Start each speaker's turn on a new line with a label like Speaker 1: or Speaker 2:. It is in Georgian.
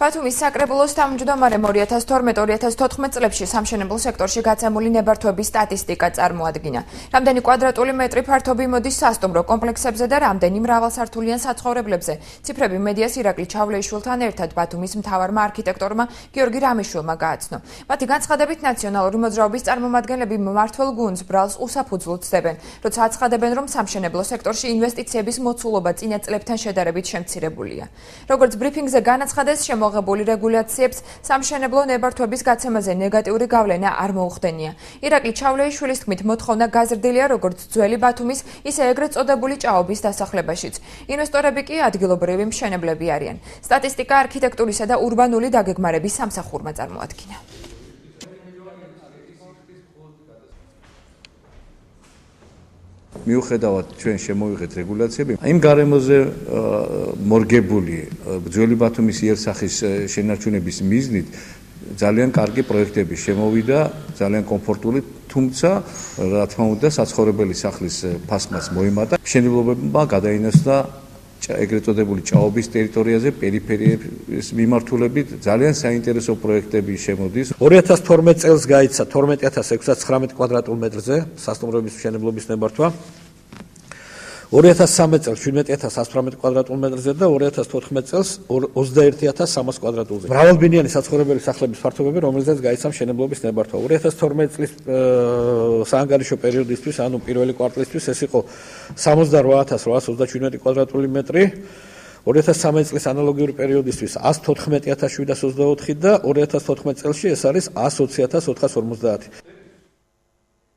Speaker 1: ბათუმის საკრებულოს თავმჯდომარე 2012-2014 წლებში სამშენებლო სექტორში გაცემული ნებართვების სტატისტიკა წარმოადგინა. Რამდენი კვადრატული მეტრი ფართობი მოდის სასტუმრო კომპლექსებზე და რამდენი მრავალსართულიან საცხოვრებლებზე. ციფრები მედიას ირაკლი ჩავლეიშვილთან ერთად ბათუმის მთავარმა არქიტექტორმა გიორგი რამიშვილმა გააცნო. მათი განცხადებით ნაციონალური მოძრაობის წარმომადგენლები მმართველ გუნდს ბრალს უსაფუძვლოდ ცდებენ, როცა აცხადებენ, რომ სამშენებლო სექტორში ინვესტიციების მოცულობა წინა წლებთან შედარებით შემცირებულია. როგორც ბრიფინგზე განაცხადეს, მოღებული რეგულაციებს სამშენებლო ნებართვების გაცემაზე ნეგატიური გავლენა არ მოუხდენია. ირაკლი ჩავლეიშვილის თქმით, მოთხოვნა გაზრდილია როგორც ძველი ბათუმის, ისე ეგრეთ წოდებული ჭაობის დასახლებაშიც. ინვესტორები კი ადგილობრივი მშენებლები არიან. სტატისტიკა არქიტექტურისა და ურბანული დაგეგმარების სამსახურმა წარმოადგინა.
Speaker 2: მიუხედავად ჩვენ შემოვიღეთ რეგულაციები, იმ გარემოზე მორგებული ძველი ბათუმის იერსახის შენარჩუნების მიზნით ძალიან კარგი პროექტები შემოვიდა, ძალიან კომფორტული, თუმცა რა თქმა უნდა საცხოვრებელი სახლის ფასმას მოემატა. მშენებლობებმა გადაინაცვლა ეგრეთ წოდებული ჭაობის ტერიტორიაზე პერიფერიის მიმართულებით ძალიან საინტერესო პროექტები შემოდის.
Speaker 3: 2012 წელს გაიცა 12619 კვადრატულ მეტრზე სასტუმროების მშენებლობის ნებართვა. 2013 წელს 17118 კვადრატულ მეტრზე და 2014 წელს 21300 კვადრატულზე. მრავალბინიანი საცხოვრებელი სახლების ფართობები, რომელზეც გაიცა მშენებლობის ნებართვა. 2012 წლის საანგარიშო პერიოდისთვის, ანუ პირველი კვარტლისთვის ეს იყო 68837 კვადრატული მეტრი. 2013 წლის ანალოგიური პერიოდისთვის 114724 და 2014 წელში ეს არის 120450.